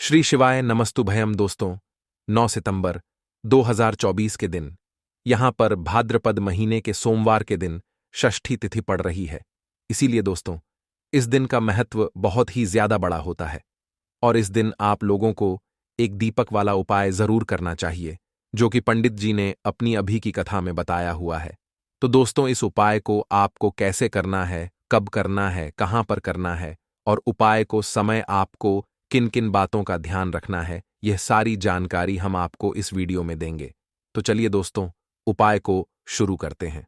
श्री शिवाय नमस्तुभयम दोस्तों। 9 सितंबर 2024 के दिन यहां पर भाद्रपद महीने के सोमवार के दिन षष्ठी तिथि पड़ रही है। इसीलिए दोस्तों इस दिन का महत्व बहुत ही ज्यादा बड़ा होता है और इस दिन आप लोगों को एक दीपक वाला उपाय जरूर करना चाहिए, जो कि पंडित जी ने अपनी अभी की कथा में बताया हुआ है। तो दोस्तों इस उपाय को आपको कैसे करना है, कब करना है, कहां पर करना है और उपाय को समय आपको किन किन बातों का ध्यान रखना है, यह सारी जानकारी हम आपको इस वीडियो में देंगे। तो चलिए दोस्तों उपाय को शुरू करते हैं।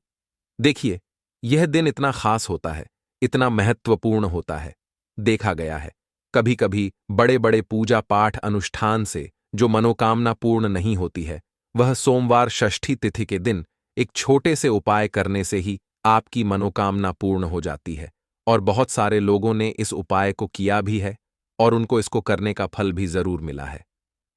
देखिए, यह दिन इतना खास होता है, इतना महत्वपूर्ण होता है। देखा गया है कभी कभी बड़े बड़े पूजा पाठ अनुष्ठान से जो मनोकामना पूर्ण नहीं होती है, वह सोमवार षष्ठी तिथि के दिन एक छोटे से उपाय करने से ही आपकी मनोकामना पूर्ण हो जाती है। और बहुत सारे लोगों ने इस उपाय को किया भी है और उनको इसको करने का फल भी जरूर मिला है।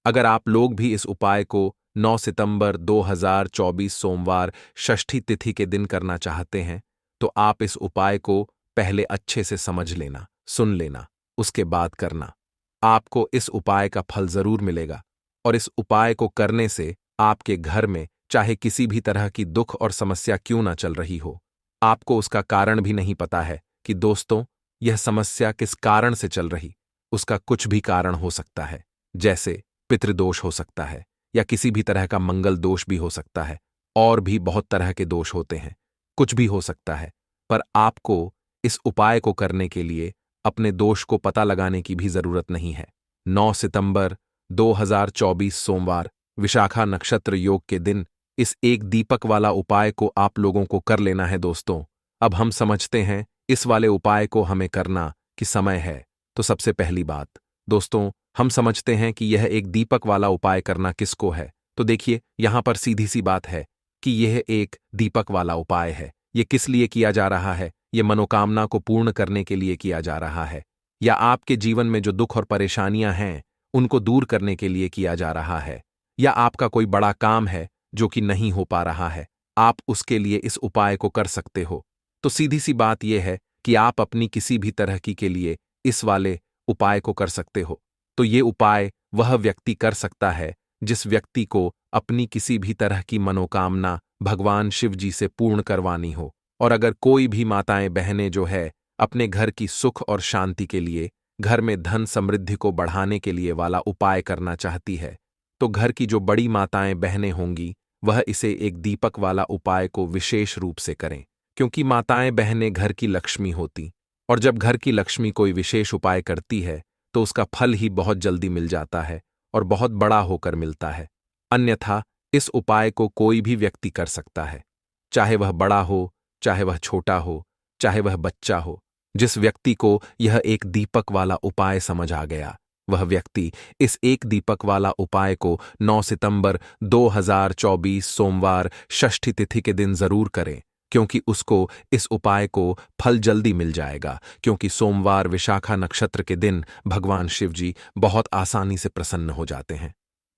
अगर आप लोग भी इस उपाय को 9 सितंबर 2024 सोमवार षष्ठी तिथि के दिन करना चाहते हैं, तो आप इस उपाय को पहले अच्छे से समझ लेना, सुन लेना, उसके बाद करना। आपको इस उपाय का फल जरूर मिलेगा और इस उपाय को करने से आपके घर में चाहे किसी भी तरह की दुख और समस्या क्यों ना चल रही हो, आपको उसका कारण भी नहीं पता है कि दोस्तों यह समस्या किस कारण से चल रही, उसका कुछ भी कारण हो सकता है। जैसे पितृदोष हो सकता है या किसी भी तरह का मंगल दोष भी हो सकता है, और भी बहुत तरह के दोष होते हैं, कुछ भी हो सकता है। पर आपको इस उपाय को करने के लिए अपने दोष को पता लगाने की भी जरूरत नहीं है। 9 सितंबर 2024 सोमवार विशाखा नक्षत्र योग के दिन इस एक दीपक वाला उपाय को आप लोगों को कर लेना है दोस्तों। अब हम समझते हैं इस वाले उपाय को हमें करना कि समय है। तो सबसे पहली बात दोस्तों, हम समझते हैं कि यह एक दीपक वाला उपाय करना किसको है। तो देखिए, यहां पर सीधी सी बात है कि यह एक दीपक वाला उपाय है। यह किस लिए किया जा रहा है? यह मनोकामना को पूर्ण करने के लिए किया जा रहा है, या आपके जीवन में जो दुख और परेशानियां हैं उनको दूर करने के लिए किया जा रहा है, या आपका कोई बड़ा काम है जो कि नहीं हो पा रहा है, आप उसके लिए इस उपाय को कर सकते हो। तो सीधी सी बात यह है कि आप अपनी किसी भी तरह की के लिए इस वाले उपाय को कर सकते हो। तो ये उपाय वह व्यक्ति कर सकता है जिस व्यक्ति को अपनी किसी भी तरह की मनोकामना भगवान शिव जी से पूर्ण करवानी हो। और अगर कोई भी माताएं बहनें जो है अपने घर की सुख और शांति के लिए, घर में धन समृद्धि को बढ़ाने के लिए वाला उपाय करना चाहती है, तो घर की जो बड़ी माताएं बहनें होंगी वह इसे एक दीपक वाला उपाय को विशेष रूप से करें, क्योंकि माताएं बहनें घर की लक्ष्मी होती, और जब घर की लक्ष्मी कोई विशेष उपाय करती है तो उसका फल ही बहुत जल्दी मिल जाता है और बहुत बड़ा होकर मिलता है। अन्यथा इस उपाय को कोई भी व्यक्ति कर सकता है, चाहे वह बड़ा हो, चाहे वह छोटा हो, चाहे वह बच्चा हो। जिस व्यक्ति को यह एक दीपक वाला उपाय समझ आ गया, वह व्यक्ति इस एक दीपक वाला उपाय को 9 सितंबर 2024 सोमवार षष्ठी तिथि के दिन जरूर करे, क्योंकि उसको इस उपाय को फल जल्दी मिल जाएगा। क्योंकि सोमवार विशाखा नक्षत्र के दिन भगवान शिव जी बहुत आसानी से प्रसन्न हो जाते हैं।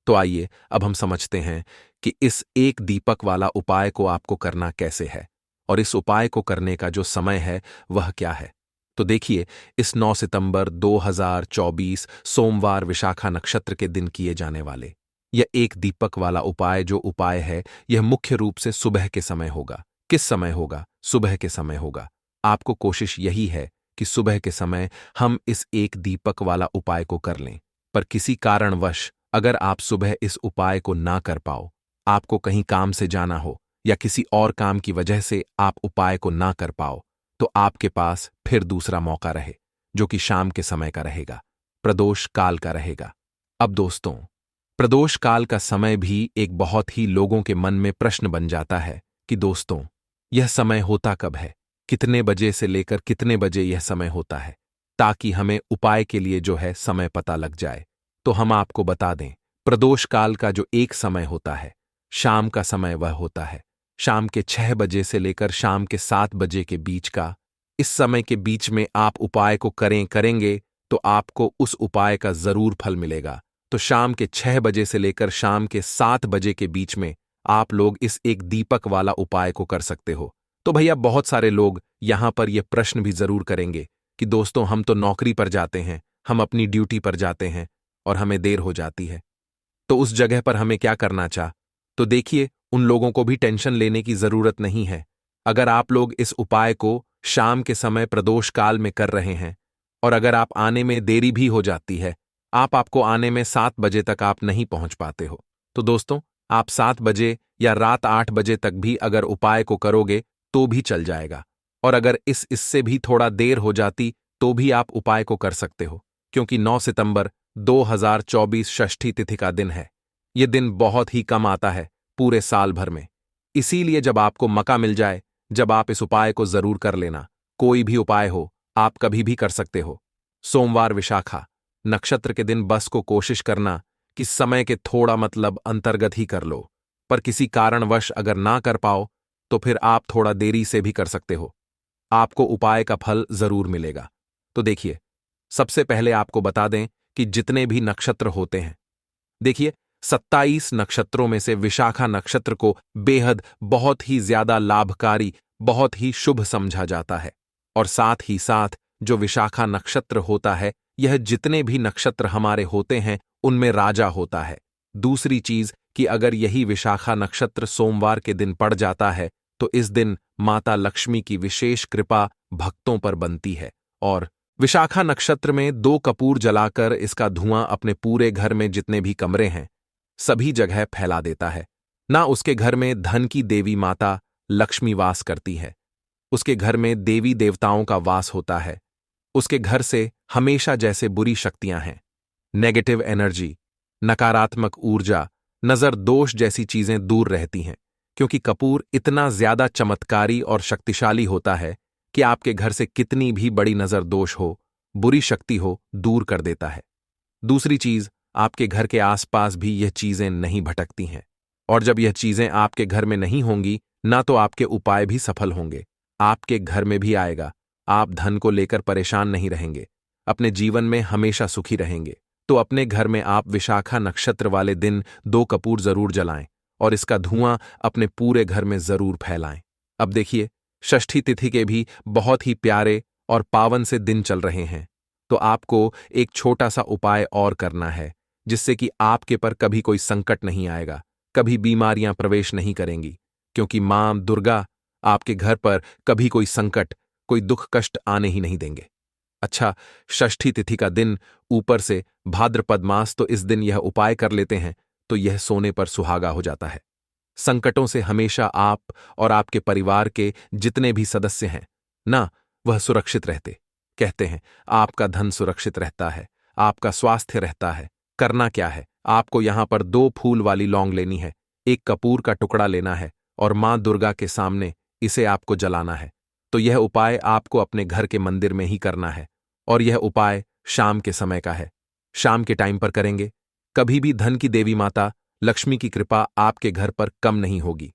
तो आइए अब हम समझते हैं कि इस एक दीपक वाला उपाय को आपको करना कैसे है और इस उपाय को करने का जो समय है वह क्या है। तो देखिए, इस 9 सितंबर 2024 सोमवार विशाखा नक्षत्र के दिन किए जाने वाले यह एक दीपक वाला उपाय जो उपाय है, यह मुख्य रूप से सुबह के समय होगा। किस समय होगा? सुबह के समय होगा। आपको कोशिश यही है कि सुबह के समय हम इस एक दीपक वाला उपाय को कर लें। पर किसी कारणवश अगर आप सुबह इस उपाय को ना कर पाओ, आपको कहीं काम से जाना हो या किसी और काम की वजह से आप उपाय को ना कर पाओ, तो आपके पास फिर दूसरा मौका रहे, जो कि शाम के समय का रहेगा, प्रदोष काल का रहेगा। अब दोस्तों, प्रदोष काल का समय भी एक बहुत ही लोगों के मन में प्रश्न बन जाता है कि दोस्तों यह समय होता कब है, कितने बजे से लेकर कितने बजे यह समय होता है, ताकि हमें उपाय के लिए जो है समय पता लग जाए। तो हम आपको बता दें, प्रदोष काल का जो एक समय होता है, शाम का समय वह होता है शाम के 6 बजे से लेकर शाम के 7 बजे के बीच का। इस समय के बीच में आप उपाय को करेंगे तो आपको उस उपाय का जरूर फल मिलेगा। तो शाम के 6 बजे से लेकर शाम के 7 बजे के बीच में आप लोग इस एक दीपक वाला उपाय को कर सकते हो। तो भैया बहुत सारे लोग यहां पर यह प्रश्न भी जरूर करेंगे कि दोस्तों हम तो नौकरी पर जाते हैं, हम अपनी ड्यूटी पर जाते हैं, और हमें देर हो जाती है। तो उस जगह पर हमें क्या करना चाह? तो देखिए, उन लोगों को भी टेंशन लेने की जरूरत नहीं है। अगर आप लोग इस उपाय को शाम के समय प्रदोष काल में कर रहे हैं और अगर आप आने में देरी भी हो जाती है, आपको आने में 7 बजे तक आप नहीं पहुंच पाते हो, तो दोस्तों आप 7 बजे या रात 8 बजे तक भी अगर उपाय को करोगे तो भी चल जाएगा। और अगर इससे भी थोड़ा देर हो जाती तो भी आप उपाय को कर सकते हो, क्योंकि 9 सितंबर 2024 षष्ठी तिथि का दिन है। यह दिन बहुत ही कम आता है पूरे साल भर में। इसीलिए जब आपको मौका मिल जाए, जब आप इस उपाय को जरूर कर लेना। कोई भी उपाय हो, आप कभी भी कर सकते हो। सोमवार विशाखा नक्षत्र के दिन बस को कोशिश करना कि समय के थोड़ा मतलब अंतर्गत ही कर लो, पर किसी कारणवश अगर ना कर पाओ तो फिर आप थोड़ा देरी से भी कर सकते हो। आपको उपाय का फल जरूर मिलेगा। तो देखिए, सबसे पहले आपको बता दें कि जितने भी नक्षत्र होते हैं, देखिए 27 नक्षत्रों में से विशाखा नक्षत्र को बेहद बहुत ही ज्यादा लाभकारी, बहुत ही शुभ समझा जाता है। और साथ ही साथ जो विशाखा नक्षत्र होता है, यह जितने भी नक्षत्र हमारे होते हैं उनमें राजा होता है। दूसरी चीज कि अगर यही विशाखा नक्षत्र सोमवार के दिन पड़ जाता है तो इस दिन माता लक्ष्मी की विशेष कृपा भक्तों पर बनती है। और विशाखा नक्षत्र में 2 कपूर जलाकर इसका धुआं अपने पूरे घर में जितने भी कमरे हैं सभी जगह फैला देता है। ना उसके घर में धन की देवी माता लक्ष्मी वास करती है, उसके घर में देवी देवताओं का वास होता है। उसके घर से हमेशा जैसे बुरी शक्तियां हैं, नेगेटिव एनर्जी, नकारात्मक ऊर्जा, नजर दोष जैसी चीजें दूर रहती हैं, क्योंकि कपूर इतना ज्यादा चमत्कारी और शक्तिशाली होता है कि आपके घर से कितनी भी बड़ी नजर दोष हो, बुरी शक्ति हो, दूर कर देता है। दूसरी चीज, आपके घर के आसपास भी यह चीजें नहीं भटकती हैं। और जब यह चीजें आपके घर में नहीं होंगी, ना तो आपके उपाय भी सफल होंगे। आपके घर में भी आएगा, आप धन को लेकर परेशान नहीं रहेंगे, अपने जीवन में हमेशा सुखी रहेंगे। तो अपने घर में आप विशाखा नक्षत्र वाले दिन 2 कपूर जरूर जलाएं और इसका धुआं अपने पूरे घर में जरूर फैलाएं। अब देखिए, षष्ठी तिथि के भी बहुत ही प्यारे और पावन से दिन चल रहे हैं, तो आपको एक छोटा सा उपाय और करना है, जिससे कि आपके पर कभी कोई संकट नहीं आएगा, कभी बीमारियां प्रवेश नहीं करेंगी, क्योंकि मां दुर्गा आपके घर पर कभी कोई संकट, कोई दुख कष्ट आने ही नहीं देंगे। अच्छा, षष्ठी तिथि का दिन, ऊपर से भाद्रपद मास, तो इस दिन यह उपाय कर लेते हैं तो यह सोने पर सुहागा हो जाता है। संकटों से हमेशा आप और आपके परिवार के जितने भी सदस्य हैं ना, वह सुरक्षित रहते। कहते हैं आपका धन सुरक्षित रहता है, आपका स्वास्थ्य रहता है। करना क्या है, आपको यहां पर 2 फूल वाली लौंग लेनी है, 1 कपूर का टुकड़ा लेना है और मां दुर्गा के सामने इसे आपको जलाना है। तो यह उपाय आपको अपने घर के मंदिर में ही करना है और यह उपाय शाम के समय का है। शाम के टाइम पर करेंगे, कभी भी धन की देवी माता लक्ष्मी की कृपा आपके घर पर कम नहीं होगी।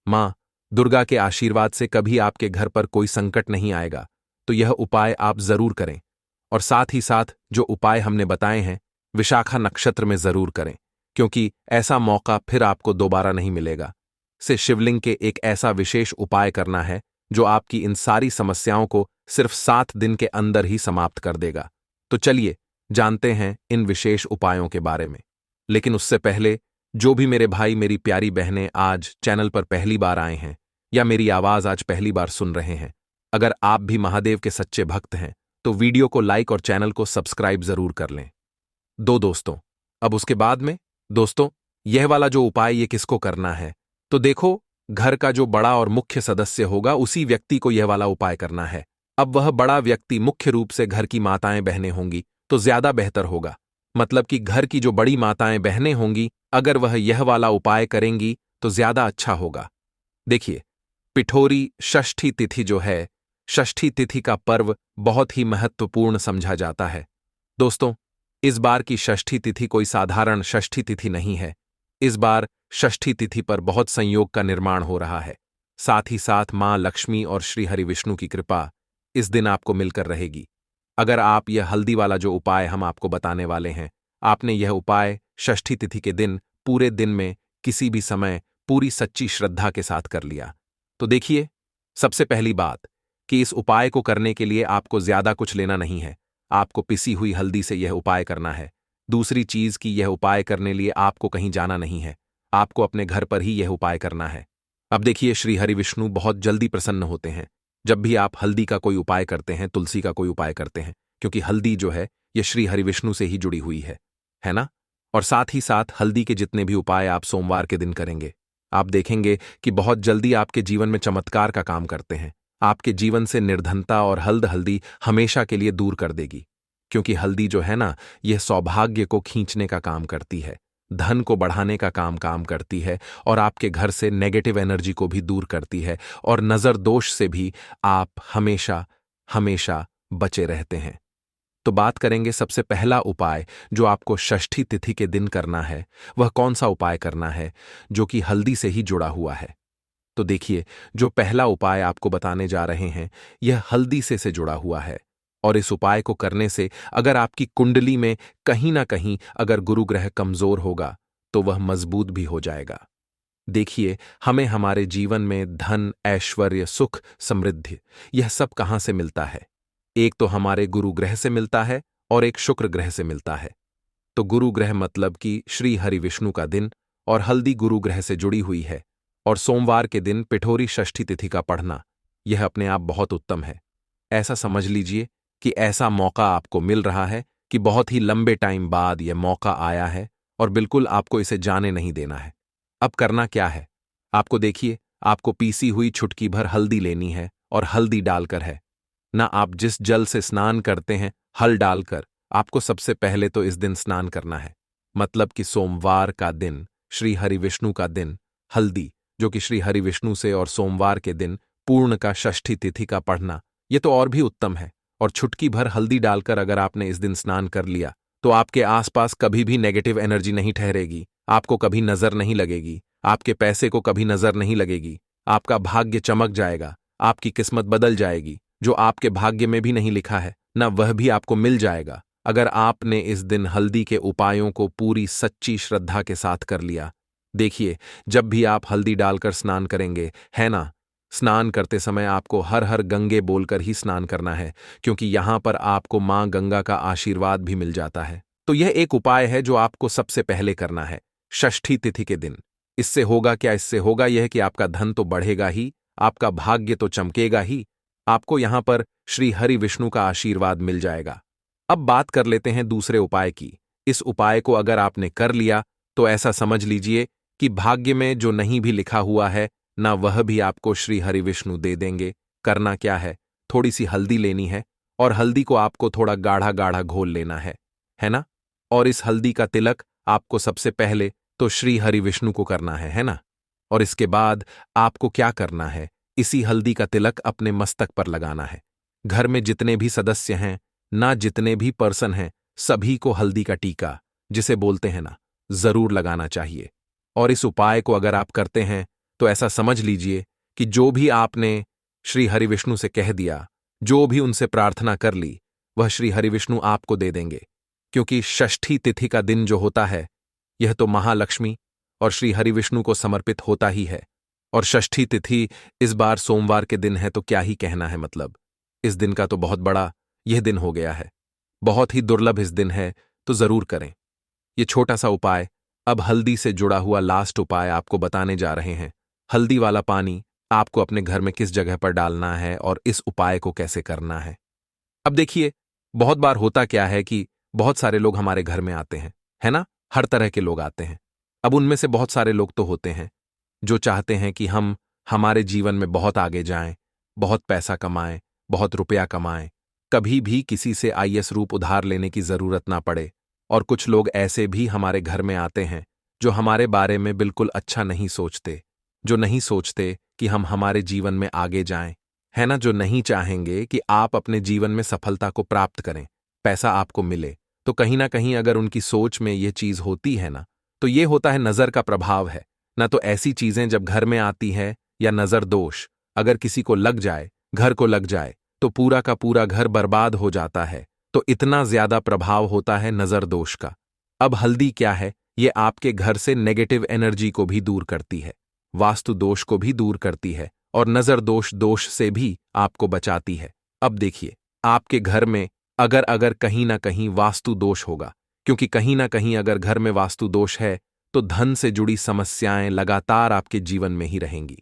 मां दुर्गा के आशीर्वाद से कभी आपके घर पर कोई संकट नहीं आएगा। तो यह उपाय आप जरूर करें और साथ ही साथ जो उपाय हमने बताए हैं विशाखा नक्षत्र में जरूर करें, क्योंकि ऐसा मौका फिर आपको दोबारा नहीं मिलेगा। से शिवलिंग के एक ऐसा विशेष उपाय करना है जो आपकी इन सारी समस्याओं को सिर्फ 7 दिन के अंदर ही समाप्त कर देगा। तो चलिए जानते हैं इन विशेष उपायों के बारे में। लेकिन उससे पहले, जो भी मेरे भाई मेरी प्यारी बहनें आज चैनल पर पहली बार आए हैं या मेरी आवाज आज पहली बार सुन रहे हैं, अगर आप भी महादेव के सच्चे भक्त हैं तो वीडियो को लाइक और चैनल को सब्सक्राइब जरूर कर लें। दोस्तों, अब उसके बाद में दोस्तों, यह वाला जो उपाय ये किसको करना है, तो देखो, घर का जो बड़ा और मुख्य सदस्य होगा उसी व्यक्ति को यह वाला उपाय करना है। अब वह बड़ा व्यक्ति मुख्य रूप से घर की माताएं बहनें होंगी तो ज्यादा बेहतर होगा। मतलब कि घर की जो बड़ी माताएं बहनें होंगी, अगर वह यह वाला उपाय करेंगी तो ज्यादा अच्छा होगा। देखिए, पिठोरी षष्ठी तिथि जो है, षष्ठी तिथि का पर्व बहुत ही महत्वपूर्ण समझा जाता है। दोस्तों, इस बार की षष्ठी तिथि कोई साधारण षष्ठी तिथि नहीं है। इस बार षष्ठी तिथि पर बहुत संयोग का निर्माण हो रहा है। साथ ही साथ मां लक्ष्मी और श्री हरि विष्णु की कृपा इस दिन आपको मिलकर रहेगी। अगर आप यह हल्दी वाला जो उपाय हम आपको बताने वाले हैं, आपने यह उपाय षष्ठी तिथि के दिन पूरे दिन में किसी भी समय पूरी सच्ची श्रद्धा के साथ कर लिया, तो देखिए, सबसे पहली बात कि इस उपाय को करने के लिए आपको ज्यादा कुछ लेना नहीं है। आपको पिसी हुई हल्दी से यह उपाय करना है। दूसरी चीज कि यह उपाय करने लिए आपको कहीं जाना नहीं है, आपको अपने घर पर ही यह उपाय करना है। अब देखिए, श्री हरि विष्णु बहुत जल्दी प्रसन्न होते हैं जब भी आप हल्दी का कोई उपाय करते हैं, तुलसी का कोई उपाय करते हैं, क्योंकि हल्दी जो है यह श्री हरि विष्णु से ही जुड़ी हुई है ना। और साथ ही साथ हल्दी के जितने भी उपाय आप सोमवार के दिन करेंगे, आप देखेंगे कि बहुत जल्दी आपके जीवन में चमत्कार का काम करते हैं। आपके जीवन से निर्धनता और हल्दी हमेशा के लिए दूर कर देगी, क्योंकि हल्दी जो है ना, यह सौभाग्य को खींचने का काम करती है, धन को बढ़ाने का काम करती है, और आपके घर से नेगेटिव एनर्जी को भी दूर करती है, और नजर दोष से भी आप हमेशा हमेशा बचे रहते हैं। तो बात करेंगे सबसे पहला उपाय जो आपको षष्ठी तिथि के दिन करना है, वह कौन सा उपाय करना है जो कि हल्दी से ही जुड़ा हुआ है। तो देखिए, जो पहला उपाय आपको बताने जा रहे हैं यह हल्दी से जुड़ा हुआ है, और इस उपाय को करने से अगर आपकी कुंडली में कहीं ना कहीं अगर गुरु ग्रह कमजोर होगा तो वह मजबूत भी हो जाएगा। देखिए, हमें हमारे जीवन में धन, ऐश्वर्य, सुख, समृद्धि यह सब कहां से मिलता है? एक तो हमारे गुरु ग्रह से मिलता है और एक शुक्र ग्रह से मिलता है। तो गुरु ग्रह मतलब कि श्री हरि विष्णु का दिन, और हल्दी गुरु ग्रह से जुड़ी हुई है, और सोमवार के दिन पिठोरी षष्ठी तिथि का पढ़ना यह अपने आप बहुत उत्तम है। ऐसा समझ लीजिए कि ऐसा मौका आपको मिल रहा है कि बहुत ही लंबे टाइम बाद यह मौका आया है, और बिल्कुल आपको इसे जाने नहीं देना है। अब करना क्या है? आपको देखिए, आपको पीसी हुई चुटकी भर हल्दी लेनी है, और हल्दी डालकर है ना, आप जिस जल से स्नान करते हैं हल डालकर आपको सबसे पहले तो इस दिन स्नान करना है। मतलब कि सोमवार का दिन, श्री हरि विष्णु का दिन, हल्दी जो कि श्री हरि विष्णु से, और सोमवार के दिन पूर्ण का षष्ठी तिथि का पढ़ना, यह तो और भी उत्तम है। और छुटकी भर हल्दी डालकर अगर आपने इस दिन स्नान कर लिया तो आपके आसपास कभी भी नेगेटिव एनर्जी नहीं ठहरेगी, आपको कभी नजर नहीं लगेगी, आपके पैसे को कभी नजर नहीं लगेगी, आपका भाग्य चमक जाएगा, आपकी किस्मत बदल जाएगी। जो आपके भाग्य में भी नहीं लिखा है ना, वह भी आपको मिल जाएगा अगर आपने इस दिन हल्दी के उपायों को पूरी सच्ची श्रद्धा के साथ कर लिया। देखिए, जब भी आप हल्दी डालकर स्नान करेंगे, है ना, स्नान करते समय आपको हर हर गंगे बोलकर ही स्नान करना है, क्योंकि यहां पर आपको मां गंगा का आशीर्वाद भी मिल जाता है। तो यह एक उपाय है जो आपको सबसे पहले करना है षष्ठी तिथि के दिन। इससे होगा क्या? इससे होगा यह कि आपका धन तो बढ़ेगा ही, आपका भाग्य तो चमकेगा ही, आपको यहां पर श्री हरि विष्णु का आशीर्वाद मिल जाएगा। अब बात कर लेते हैं दूसरे उपाय की। इस उपाय को अगर आपने कर लिया तो ऐसा समझ लीजिए कि भाग्य में जो नहीं भी लिखा हुआ है ना, वह भी आपको श्री हरि विष्णु दे देंगे। करना क्या है? थोड़ी सी हल्दी लेनी है, और हल्दी को आपको थोड़ा गाढ़ा गाढ़ा घोल लेना है ना। और इस हल्दी का तिलक आपको सबसे पहले तो श्री हरि विष्णु को करना है ना। और इसके बाद आपको क्या करना है? इसी हल्दी का तिलक अपने मस्तक पर लगाना है। घर में जितने भी सदस्य हैं ना, जितने भी पर्सन हैं, सभी को हल्दी का टीका, जिसे बोलते हैं ना, जरूर लगाना चाहिए। और इस उपाय को अगर आप करते हैं तो ऐसा समझ लीजिए कि जो भी आपने श्री हरि विष्णु से कह दिया, जो भी उनसे प्रार्थना कर ली, वह श्री हरि विष्णु आपको दे देंगे। क्योंकि षष्ठी तिथि का दिन जो होता है यह तो महालक्ष्मी और श्री हरि विष्णु को समर्पित होता ही है। और षष्ठी तिथि इस बार सोमवार के दिन है, तो क्या ही कहना है। मतलब इस दिन का तो बहुत बड़ा यह दिन हो गया है, बहुत ही दुर्लभ इस दिन है, तो जरूर करें ये छोटा सा उपाय। अब हल्दी से जुड़ा हुआ लास्ट उपाय आपको बताने जा रहे हैं। हल्दी वाला पानी आपको अपने घर में किस जगह पर डालना है और इस उपाय को कैसे करना है। अब देखिए, बहुत बार होता क्या है कि बहुत सारे लोग हमारे घर में आते हैं, है ना, हर तरह के लोग आते हैं। अब उनमें से बहुत सारे लोग तो होते हैं जो चाहते हैं कि हम हमारे जीवन में बहुत आगे जाएं, बहुत पैसा कमाएं, बहुत रुपया कमाएं, कभी भी किसी से आईएएस रूप उधार लेने की जरूरत ना पड़े। और कुछ लोग ऐसे भी हमारे घर में आते हैं जो हमारे बारे में बिल्कुल अच्छा नहीं सोचते, जो नहीं सोचते कि हम हमारे जीवन में आगे जाएं, है ना, जो नहीं चाहेंगे कि आप अपने जीवन में सफलता को प्राप्त करें, पैसा आपको मिले। तो कहीं ना कहीं अगर उनकी सोच में यह चीज होती है ना, तो यह होता है नजर का प्रभाव है ना। तो ऐसी चीजें जब घर में आती हैं, या नजर दोष अगर किसी को लग जाए, घर को लग जाए, तो पूरा का पूरा घर बर्बाद हो जाता है। तो इतना ज्यादा प्रभाव होता है नजर दोष का। अब हल्दी क्या है? ये आपके घर से नेगेटिव एनर्जी को भी दूर करती है, वास्तु दोष को भी दूर करती है, और नजर दोष से भी आपको बचाती है। अब देखिए, आपके घर में अगर कहीं ना कहीं वास्तु दोष होगा, क्योंकि कहीं ना कहीं अगर घर में वास्तु दोष है तो धन से जुड़ी समस्याएं लगातार आपके जीवन में ही रहेंगी।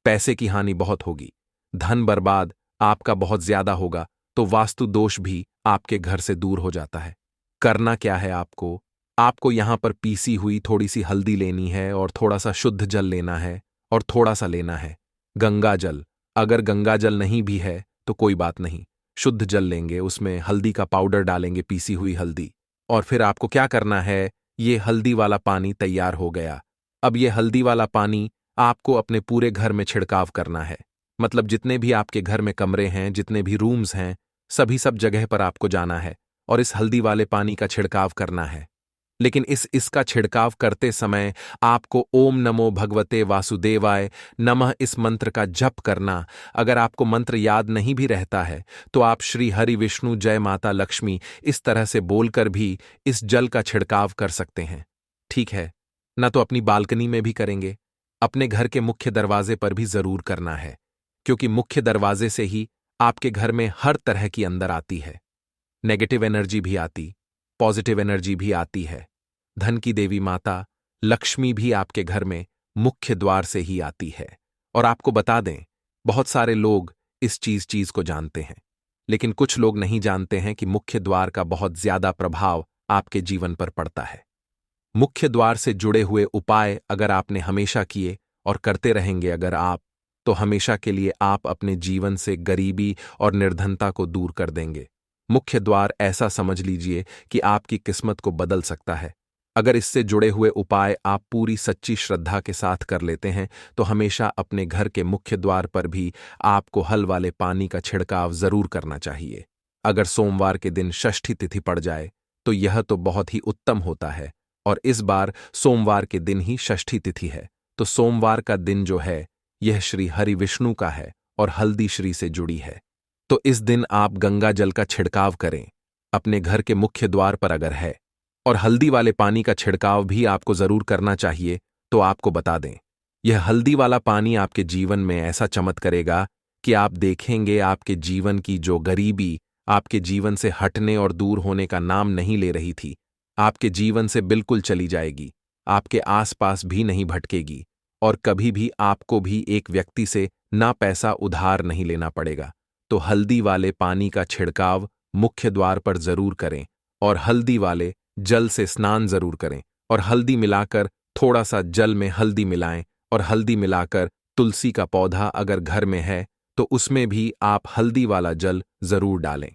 पैसे की हानि बहुत होगी, धन बर्बाद आपका बहुत ज्यादा होगा, तो वास्तु दोष भी आपके घर से दूर हो जाता है। करना क्या है आपको? आपको यहां पर पीसी हुई थोड़ी सी हल्दी लेनी है और थोड़ा सा शुद्ध जल लेना है और थोड़ा सा लेना है गंगा जल। अगर गंगा जल नहीं भी है तो कोई बात नहीं, शुद्ध जल लेंगे, उसमें हल्दी का पाउडर डालेंगे, पीसी हुई हल्दी। और फिर आपको क्या करना है, ये हल्दी वाला पानी तैयार हो गया। अब ये हल्दी वाला पानी आपको अपने पूरे घर में छिड़काव करना है। मतलब जितने भी आपके घर में कमरे हैं, जितने भी रूम्स हैं, सभी सब जगह पर आपको जाना है और इस हल्दी वाले पानी का छिड़काव करना है। लेकिन इसका छिड़काव करते समय आपको ओम नमो भगवते वासुदेवाय नमः इस मंत्र का जप करना। अगर आपको मंत्र याद नहीं भी रहता है तो आप श्री हरि विष्णु जय माता लक्ष्मी इस तरह से बोलकर भी इस जल का छिड़काव कर सकते हैं। ठीक है ना? तो अपनी बालकनी में भी करेंगे, अपने घर के मुख्य दरवाजे पर भी जरूर करना है, क्योंकि मुख्य दरवाजे से ही आपके घर में हर तरह की अंदर आती है। नेगेटिव एनर्जी भी आती, पॉजिटिव एनर्जी भी आती है। धन की देवी माता लक्ष्मी भी आपके घर में मुख्य द्वार से ही आती है। और आपको बता दें, बहुत सारे लोग इस चीज को जानते हैं, लेकिन कुछ लोग नहीं जानते हैं कि मुख्य द्वार का बहुत ज्यादा प्रभाव आपके जीवन पर पड़ता है। मुख्य द्वार से जुड़े हुए उपाय अगर आपने हमेशा किए और करते रहेंगे अगर आप, तो हमेशा के लिए आप अपने जीवन से गरीबी और निर्धनता को दूर कर देंगे। मुख्य द्वार ऐसा समझ लीजिए कि आपकी किस्मत को बदल सकता है। अगर इससे जुड़े हुए उपाय आप पूरी सच्ची श्रद्धा के साथ कर लेते हैं तो हमेशा अपने घर के मुख्य द्वार पर भी आपको हल वाले पानी का छिड़काव जरूर करना चाहिए। अगर सोमवार के दिन षष्ठी तिथि पड़ जाए तो यह तो बहुत ही उत्तम होता है, और इस बार सोमवार के दिन ही षष्ठी तिथि है, तो सोमवार का दिन जो है यह श्री हरि विष्णु का है और हल्दी श्री से जुड़ी है। तो इस दिन आप गंगा जल का छिड़काव करें अपने घर के मुख्य द्वार पर अगर है, और हल्दी वाले पानी का छिड़काव भी आपको जरूर करना चाहिए। तो आपको बता दें, यह हल्दी वाला पानी आपके जीवन में ऐसा चमक करेगा कि आप देखेंगे आपके जीवन की जो गरीबी आपके जीवन से हटने और दूर होने का नाम नहीं ले रही थी, आपके जीवन से बिल्कुल चली जाएगी, आपके आसपास भी नहीं भटकेगी, और कभी भी आपको भी एक व्यक्ति से ना पैसा उधार नहीं लेना पड़ेगा। तो हल्दी वाले पानी का छिड़काव मुख्य द्वार पर जरूर करें और हल्दी वाले जल से स्नान जरूर करें, और हल्दी मिलाकर थोड़ा सा जल में हल्दी मिलाएं और हल्दी मिलाकर तुलसी का पौधा अगर घर में है तो उसमें भी आप हल्दी वाला जल जरूर डालें।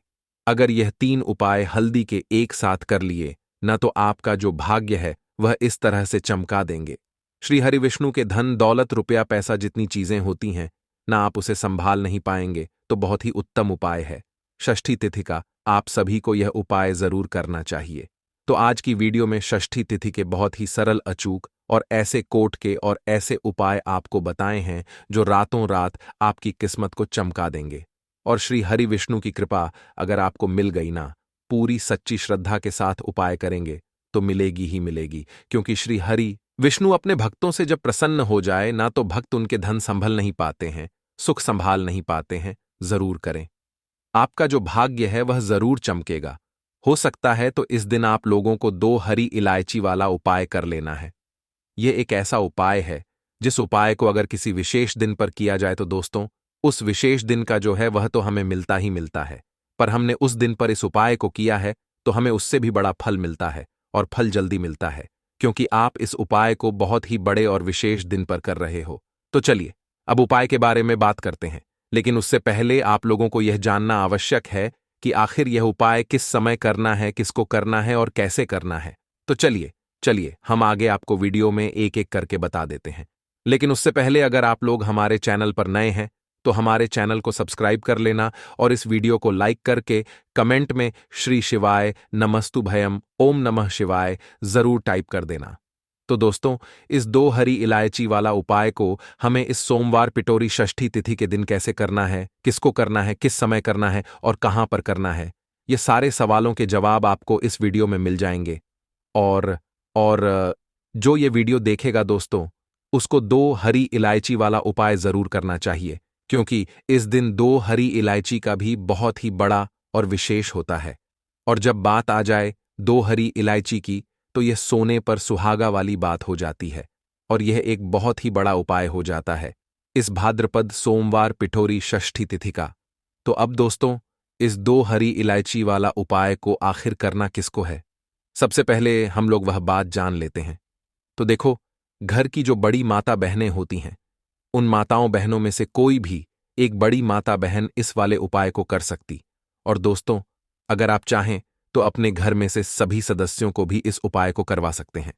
अगर यह 3 उपाय हल्दी के एक साथ कर लिए ना, तो आपका जो भाग्य है वह इस तरह से चमका देंगे। श्री हरि विष्णु के धन दौलत रुपया पैसा जितनी चीजें होती हैं ना, आप उसे संभाल नहीं पाएंगे। तो बहुत ही उत्तम उपाय है षष्ठी तिथि का, आप सभी को यह उपाय जरूर करना चाहिए। तो आज की वीडियो में षष्ठी तिथि के बहुत ही सरल, अचूक और ऐसे कोट के और ऐसे उपाय आपको बताए हैं जो रातों रात आपकी किस्मत को चमका देंगे। और श्री हरि विष्णु की कृपा अगर आपको मिल गई ना, पूरी सच्ची श्रद्धा के साथ उपाय करेंगे तो मिलेगी ही मिलेगी, क्योंकि श्री हरि विष्णु अपने भक्तों से जब प्रसन्न हो जाए ना, तो भक्त उनके धन संभल नहीं पाते हैं, सुख संभाल नहीं पाते हैं। जरूर करें, आपका जो भाग्य है वह जरूर चमकेगा। हो सकता है तो इस दिन आप लोगों को 2 हरी इलायची वाला उपाय कर लेना है। यह एक ऐसा उपाय है जिस उपाय को अगर किसी विशेष दिन पर किया जाए तो दोस्तों, उस विशेष दिन का जो है वह तो हमें मिलता ही मिलता है, पर हमने उस दिन पर इस उपाय को किया है तो हमें उससे भी बड़ा फल मिलता है, और फल जल्दी मिलता है, क्योंकि आप इस उपाय को बहुत ही बड़े और विशेष दिन पर कर रहे हो। तो चलिए अब उपाय के बारे में बात करते हैं, लेकिन उससे पहले आप लोगों को यह जानना आवश्यक है कि आखिर यह उपाय किस समय करना है, किसको करना है और कैसे करना है। तो चलिए हम आगे आपको वीडियो में एक एक करके बता देते हैं। लेकिन उससे पहले अगर आप लोग हमारे चैनल पर नए हैं तो हमारे चैनल को सब्सक्राइब कर लेना और इस वीडियो को लाइक करके कमेंट में श्री शिवाय नमस्तु भयम ओम नमः शिवाय जरूर टाइप कर देना। तो दोस्तों, इस 2 हरी इलायची वाला उपाय को हमें इस सोमवार पिटोरी षष्ठी तिथि के दिन कैसे करना है, किसको करना है, किस समय करना है और कहां पर करना है, ये सारे सवालों के जवाब आपको इस वीडियो में मिल जाएंगे। और जो ये वीडियो देखेगा दोस्तों, उसको 2 हरी इलायची वाला उपाय जरूर करना चाहिए, क्योंकि इस दिन 2 हरी इलायची का भी बहुत ही बड़ा और विशेष होता है। और जब बात आ जाए 2 हरी इलायची की तो यह सोने पर सुहागा वाली बात हो जाती है और यह एक बहुत ही बड़ा उपाय हो जाता है इस भाद्रपद सोमवार पिठोरी षष्ठी तिथि का। तो अब दोस्तों, इस 2 हरी इलायची वाला उपाय को आखिर करना किसको है? सबसे पहले हम लोग वह बात जान लेते हैं। तो देखो, घर की जो बड़ी माता बहनें होती हैं, उन माताओं बहनों में से कोई भी एक बड़ी माता बहन इस वाले उपाय को कर सकती। और दोस्तों, अगर आप चाहें तो अपने घर में से सभी सदस्यों को भी इस उपाय को करवा सकते हैं।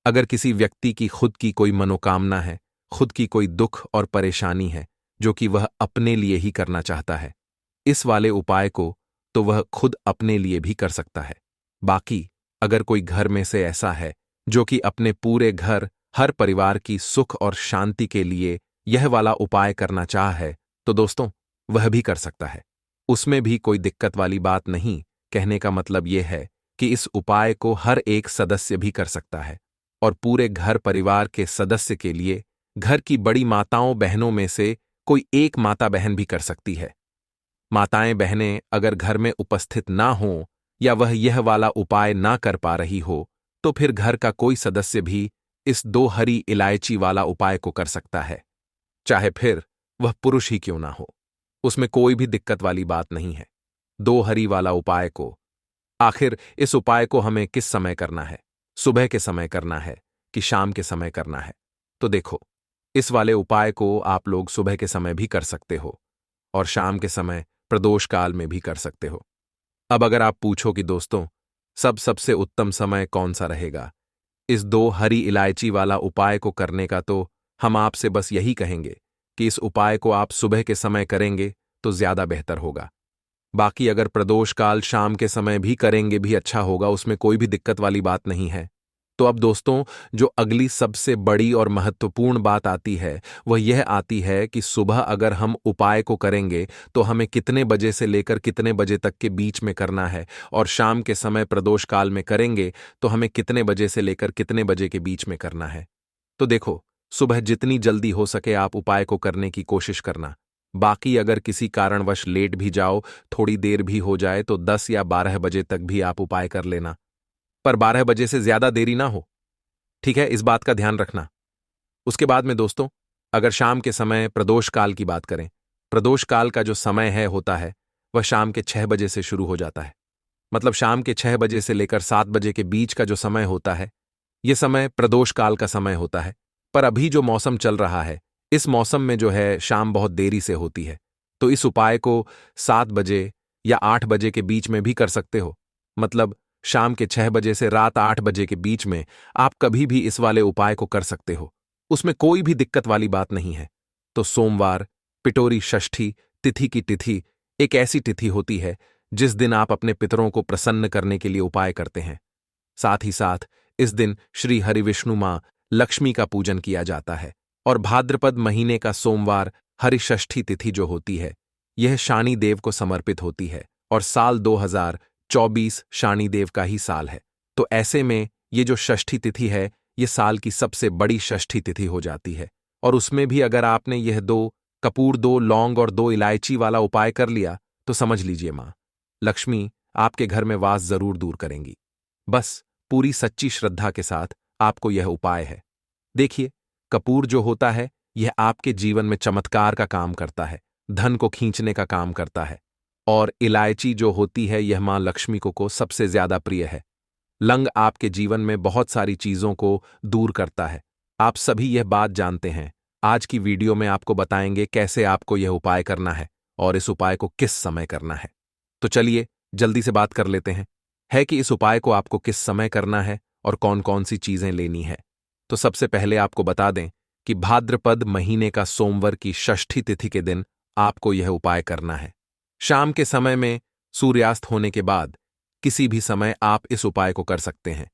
अगर किसी व्यक्ति की खुद की कोई मनोकामना है, खुद की कोई दुख और परेशानी है जो कि वह अपने लिए ही करना चाहता है, इस वाले उपाय को तो वह खुद अपने लिए भी कर सकता है। बाकी अगर कोई घर में से ऐसा है जो कि अपने पूरे घर, हर परिवार की सुख और शांति के लिए यह वाला उपाय करना चाह है, तो दोस्तों वह भी कर सकता है। उसमें भी कोई दिक्कत वाली बात नहीं। कहने का मतलब यह है कि इस उपाय को हर एक सदस्य भी कर सकता है और पूरे घर परिवार के सदस्य के लिए घर की बड़ी माताओं बहनों में से कोई एक माता बहन भी कर सकती है। माताएं बहनें अगर घर में उपस्थित ना हों या वह यह वाला उपाय ना कर पा रही हो, तो फिर घर का कोई सदस्य भी इस 2 हरी इलायची वाला उपाय को कर सकता है, चाहे फिर वह पुरुष ही क्यों ना हो। उसमें कोई भी दिक्कत वाली बात नहीं है। 2 हरी वाला उपाय को आखिर इस उपाय को हमें किस समय करना है? सुबह के समय करना है कि शाम के समय करना है? तो देखो, इस वाले उपाय को आप लोग सुबह के समय भी कर सकते हो और शाम के समय प्रदोष काल में भी कर सकते हो। अब अगर आप पूछो कि दोस्तों, सबसे उत्तम समय कौन सा रहेगा इस 2 हरी इलायची वाला उपाय को करने का, तो हम आपसे बस यही कहेंगे कि इस उपाय को आप सुबह के समय करेंगे तो ज्यादा बेहतर होगा। बाकी अगर प्रदोष काल शाम के समय भी करेंगे भी अच्छा होगा, उसमें कोई भी दिक्कत वाली बात नहीं है। तो अब दोस्तों, जो अगली सबसे बड़ी और महत्वपूर्ण बात आती है वह यह आती है कि सुबह अगर हम उपाय को करेंगे तो हमें कितने बजे से लेकर कितने बजे तक के बीच में करना है, और शाम के समय प्रदोष काल में करेंगे तो हमें कितने बजे से लेकर कितने बजे के बीच में करना है। तो देखो, सुबह जितनी जल्दी हो सके आप उपाय को करने की कोशिश करना। बाकी अगर किसी कारणवश लेट भी जाओ, थोड़ी देर भी हो जाए, तो 10 या 12 बजे तक भी आप उपाय कर लेना, पर 12 बजे से ज्यादा देरी ना हो। ठीक है, इस बात का ध्यान रखना। उसके बाद में दोस्तों, अगर शाम के समय प्रदोष काल की बात करें, प्रदोष काल का जो समय होता है वह शाम के 6 बजे से शुरू हो जाता है। मतलब शाम के 6 बजे से लेकर 7 बजे के बीच का जो समय होता है, यह समय प्रदोष काल का समय होता है। पर अभी जो मौसम चल रहा है, इस मौसम में जो है शाम बहुत देरी से होती है, तो इस उपाय को 7 बजे या 8 बजे के बीच में भी कर सकते हो। मतलब शाम के 6 बजे से रात 8 बजे के बीच में आप कभी भी इस वाले उपाय को कर सकते हो। उसमें कोई भी दिक्कत वाली बात नहीं है। तो सोमवार पिठोरी षष्ठी तिथि की तिथि एक ऐसी तिथि होती है जिस दिन आप अपने पितरों को प्रसन्न करने के लिए उपाय करते हैं। साथ ही साथ इस दिन श्री हरिविष्णु मां लक्ष्मी का पूजन किया जाता है और भाद्रपद महीने का सोमवार हरिषष्ठी तिथि जो होती है, यह शानी देव को समर्पित होती है और साल 2024 शानी देव का ही साल है। तो ऐसे में ये जो षष्ठी तिथि है, ये साल की सबसे बड़ी षष्ठी तिथि हो जाती है। और उसमें भी अगर आपने यह 2 कपूर, 2 लौंग और 2 इलायची वाला उपाय कर लिया, तो समझ लीजिए मां लक्ष्मी आपके घर में वास जरूर दूर करेंगी। बस पूरी सच्ची श्रद्धा के साथ आपको यह उपाय है। देखिए, कपूर जो होता है यह आपके जीवन में चमत्कार का काम करता है, धन को खींचने का काम करता है। और इलायची जो होती है यह मां लक्ष्मी को सबसे ज्यादा प्रिय है। लंग आपके जीवन में बहुत सारी चीजों को दूर करता है। आप सभी यह बात जानते हैं। आज की वीडियो में आपको बताएंगे कैसे आपको यह उपाय करना है और इस उपाय को किस समय करना है। तो चलिए जल्दी से बात कर लेते हैं है कि इस उपाय को आपको किस समय करना है और कौन कौन सी चीजें लेनी है। तो सबसे पहले आपको बता दें कि भाद्रपद महीने का सोमवार की षष्ठी तिथि के दिन आपको यह उपाय करना है। शाम के समय में सूर्यास्त होने के बाद किसी भी समय आप इस उपाय को कर सकते हैं।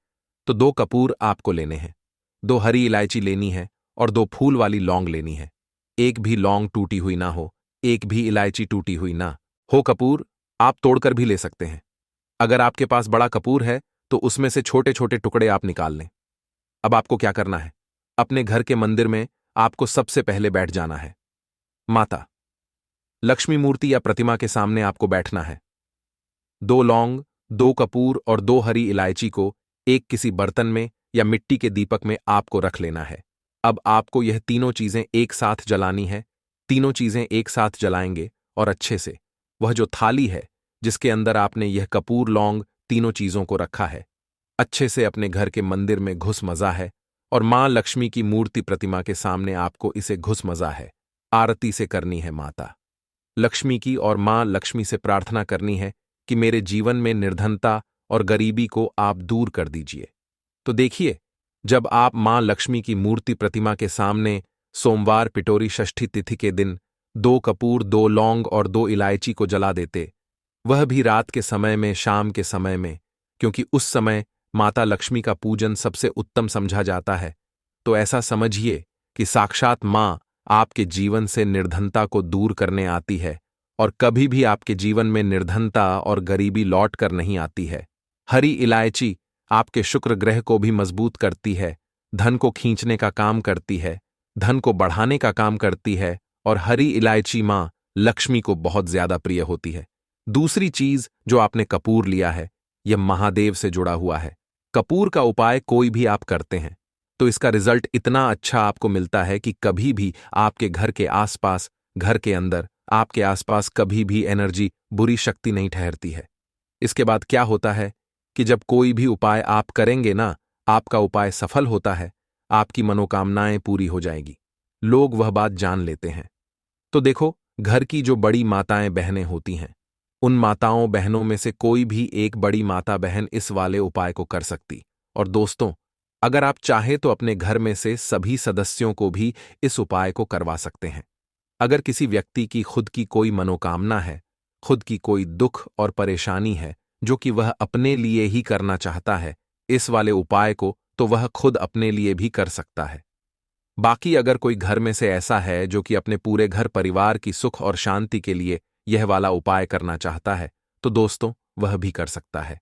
तो 2 कपूर आपको लेने हैं, 2 हरी इलायची लेनी है और 2 फूल वाली लौंग लेनी है। एक भी लौंग टूटी हुई ना हो, एक भी इलायची टूटी हुई ना हो। कपूर आप तोड़कर भी ले सकते हैं। अगर आपके पास बड़ा कपूर है तो उसमें से छोटे छोटे टुकड़े आप निकाल लें। अब आपको क्या करना है, अपने घर के मंदिर में आपको सबसे पहले बैठ जाना है। माता लक्ष्मी मूर्ति या प्रतिमा के सामने आपको बैठना है। 2 लौंग, 2 कपूर और 2 हरी इलायची को एक किसी बर्तन में या मिट्टी के दीपक में आपको रख लेना है। अब आपको यह तीनों चीजें एक साथ जलानी है। तीनों चीजें एक साथ जलाएंगे और अच्छे से वह जो थाली है जिसके अंदर आपने यह कपूर लौंग तीनों चीजों को रखा है, अच्छे से अपने घर के मंदिर में घुस मजा है और मां लक्ष्मी की मूर्ति प्रतिमा के सामने आपको इसे घुस मजा है। आरती से करनी है माता लक्ष्मी की और मां लक्ष्मी से प्रार्थना करनी है कि मेरे जीवन में निर्धनता और गरीबी को आप दूर कर दीजिए। तो देखिए, जब आप मां लक्ष्मी की मूर्ति प्रतिमा के सामने सोमवार पिटोरी षष्ठी तिथि के दिन 2 कपूर, 2 लौंग और 2 इलायची को जला देते, वह भी रात के समय में, शाम के समय में, क्योंकि उस समय माता लक्ष्मी का पूजन सबसे उत्तम समझा जाता है, तो ऐसा समझिए कि साक्षात मां आपके जीवन से निर्धनता को दूर करने आती है और कभी भी आपके जीवन में निर्धनता और गरीबी लौट कर नहीं आती है। हरी इलायची आपके शुक्र ग्रह को भी मजबूत करती है, धन को खींचने का काम करती है, धन को बढ़ाने का काम करती है और हरी इलायची मां लक्ष्मी को बहुत ज्यादा प्रिय होती है। दूसरी चीज जो आपने कपूर लिया है, यह महादेव से जुड़ा हुआ है। कपूर का उपाय कोई भी आप करते हैं तो इसका रिजल्ट इतना अच्छा आपको मिलता है कि कभी भी आपके घर के आसपास, घर के अंदर, आपके आसपास कभी भी एनर्जी, बुरी शक्ति नहीं ठहरती है। इसके बाद क्या होता है कि जब कोई भी उपाय आप करेंगे ना, आपका उपाय सफल होता है, आपकी मनोकामनाएं पूरी हो जाएगी। लोग वह बात जान लेते हैं। तो देखो, घर की जो बड़ी माताएं बहनें होती हैं, उन माताओं बहनों में से कोई भी एक बड़ी माता बहन इस वाले उपाय को कर सकती। और दोस्तों, अगर आप चाहे तो अपने घर में से सभी सदस्यों को भी इस उपाय को करवा सकते हैं। अगर किसी व्यक्ति की खुद की कोई मनोकामना है, खुद की कोई दुख और परेशानी है जो कि वह अपने लिए ही करना चाहता है, इस वाले उपाय को तो वह खुद अपने लिए भी कर सकता है। बाकी अगर कोई घर में से ऐसा है जो कि अपने पूरे घर परिवार की सुख और शांति के लिए यह वाला उपाय करना चाहता है, तो दोस्तों वह भी कर सकता है।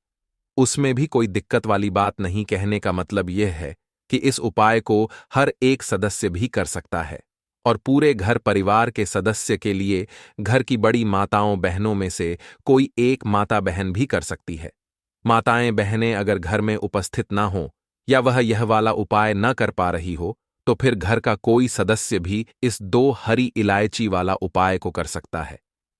उसमें भी कोई दिक्कत वाली बात नहीं। कहने का मतलब यह है कि इस उपाय को हर एक सदस्य भी कर सकता है और पूरे घर परिवार के सदस्य के लिए घर की बड़ी माताओं बहनों में से कोई एक माता बहन भी कर सकती है। माताएं बहनें अगर घर में उपस्थित ना हो या वह यह वाला उपाय न कर पा रही हो, तो फिर घर का कोई सदस्य भी इस 2 हरी इलायची वाला उपाय को कर सकता है।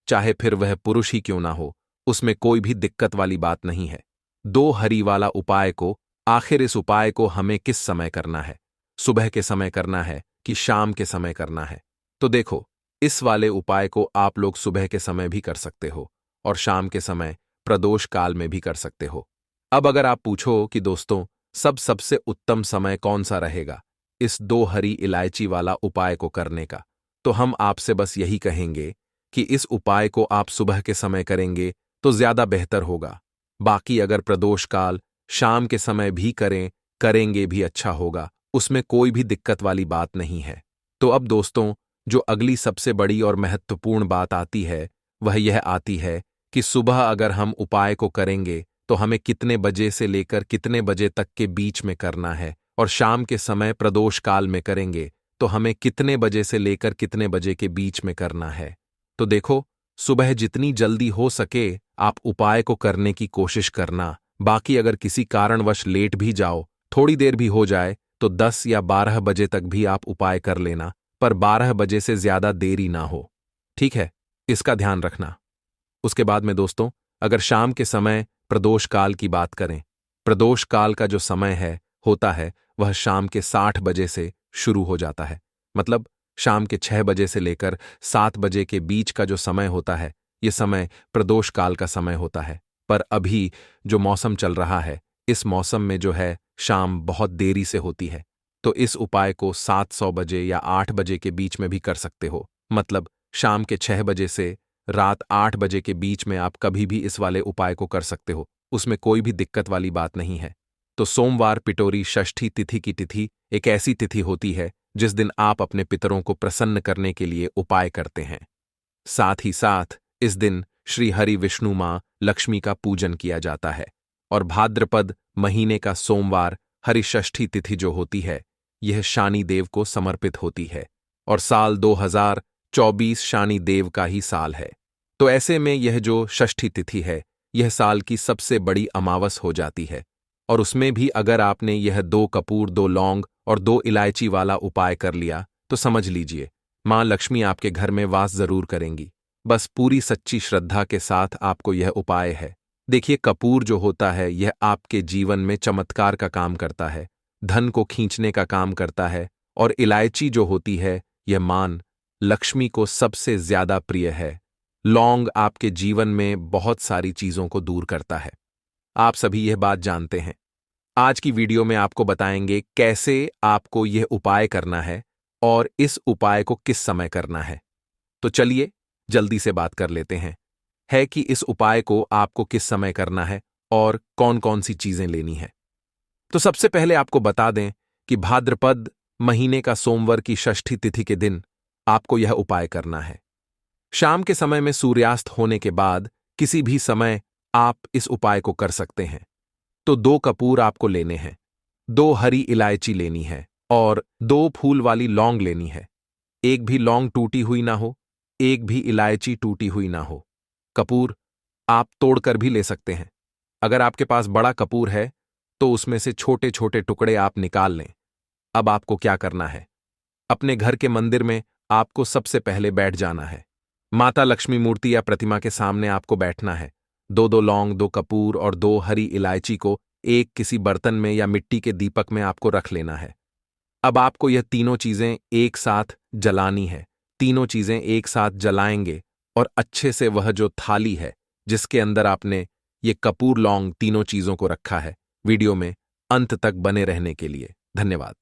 चाहे फिर वह पुरुष ही क्यों ना हो, उसमें कोई भी दिक्कत वाली बात नहीं है। 2 हरी वाला उपाय को, आखिर इस उपाय को हमें किस समय करना है? सुबह के समय करना है कि शाम के समय करना है? तो देखो, इस वाले उपाय को आप लोग सुबह के समय भी कर सकते हो और शाम के समय प्रदोष काल में भी कर सकते हो। अब अगर आप पूछो कि दोस्तों सबसे उत्तम समय कौन सा रहेगा इस 2 हरी इलायची वाला उपाय को करने का, तो हम आपसे बस यही कहेंगे कि इस उपाय को आप सुबह के समय करेंगे तो ज्यादा बेहतर होगा। बाकी अगर प्रदोष काल, शाम के समय भी करेंगे भी अच्छा होगा, उसमें कोई भी दिक्कत वाली बात नहीं है। तो अब दोस्तों, जो अगली सबसे बड़ी और महत्वपूर्ण बात आती है, वह यह आती है कि सुबह अगर हम उपाय को करेंगे तो हमें कितने बजे से लेकर कितने बजे तक के बीच में करना है, और शाम के समय प्रदोष काल में करेंगे तो हमें कितने बजे से लेकर कितने बजे के बीच में करना है। तो देखो, सुबह जितनी जल्दी हो सके आप उपाय को करने की कोशिश करना। बाकी अगर किसी कारणवश लेट भी जाओ, थोड़ी देर भी हो जाए, तो 10 या 12 बजे तक भी आप उपाय कर लेना, पर 12 बजे से ज्यादा देरी ना हो। ठीक है, इसका ध्यान रखना। उसके बाद में दोस्तों, अगर शाम के समय प्रदोष काल की बात करें, प्रदोष काल का जो समय होता है वह शाम के 60 बजे से शुरू हो जाता है। मतलब शाम के 6 बजे से लेकर 7 बजे के बीच का जो समय होता है, यह समय प्रदोष काल का समय होता है। पर अभी जो मौसम चल रहा है, इस मौसम में जो है शाम बहुत देरी से होती है, तो इस उपाय को 700 बजे या 8 बजे के बीच में भी कर सकते हो। मतलब शाम के 6 बजे से रात 8 बजे के बीच में आप कभी भी इस वाले उपाय को कर सकते हो, उसमें कोई भी दिक्कत वाली बात नहीं है। तो सोमवार पिटोरी षष्ठी तिथि की तिथि एक ऐसी तिथि होती है जिस दिन आप अपने पितरों को प्रसन्न करने के लिए उपाय करते हैं। साथ ही साथ इस दिन श्री हरि विष्णु मां लक्ष्मी का पूजन किया जाता है और भाद्रपद महीने का सोमवार हरि षष्ठी तिथि जो होती है, यह शानी देव को समर्पित होती है और साल 2024 शानी देव का ही साल है। तो ऐसे में यह जो षष्ठी तिथि है, यह साल की सबसे बड़ी अमावस हो जाती है। और उसमें भी अगर आपने यह 2 कपूर, 2 लौंग और 2 इलायची वाला उपाय कर लिया तो समझ लीजिए माँ लक्ष्मी आपके घर में वास जरूर करेंगी। बस पूरी सच्ची श्रद्धा के साथ आपको यह उपाय है। देखिए, कपूर जो होता है यह आपके जीवन में चमत्कार का काम करता है, धन को खींचने का काम करता है। और इलायची जो होती है यह मान लक्ष्मी को सबसे ज्यादा प्रिय है। लौंग आपके जीवन में बहुत सारी चीजों को दूर करता है। आप सभी यह बात जानते हैं। आज की वीडियो में आपको बताएंगे कैसे आपको यह उपाय करना है और इस उपाय को किस समय करना है। तो चलिए जल्दी से बात कर लेते हैं है कि इस उपाय को आपको किस समय करना है और कौन कौन सी चीजें लेनी है। तो सबसे पहले आपको बता दें कि भाद्रपद महीने का सोमवार की षष्ठी तिथि के दिन आपको यह उपाय करना है। शाम के समय में सूर्यास्त होने के बाद किसी भी समय आप इस उपाय को कर सकते हैं। तो 2 कपूर आपको लेने हैं, 2 हरी इलायची लेनी है और 2 फूल वाली लौंग लेनी है। एक भी लौंग टूटी हुई ना हो, एक भी इलायची टूटी हुई ना हो। कपूर आप तोड़कर भी ले सकते हैं। अगर आपके पास बड़ा कपूर है तो उसमें से छोटे छोटे टुकड़े आप निकाल लें। अब आपको क्या करना है, अपने घर के मंदिर में आपको सबसे पहले बैठ जाना है। माता लक्ष्मी मूर्ति या प्रतिमा के सामने आपको बैठना है। 2 लौंग, 2 कपूर और 2 हरी इलायची को एक किसी बर्तन में या मिट्टी के दीपक में आपको रख लेना है। अब आपको यह तीनों चीजें एक साथ जलानी है। तीनों चीजें एक साथ जलाएंगे और अच्छे से वह जो थाली है जिसके अंदर आपने ये कपूर लौंग तीनों चीजों को रखा है, वीडियो में अंत तक बने रहने के लिए धन्यवाद।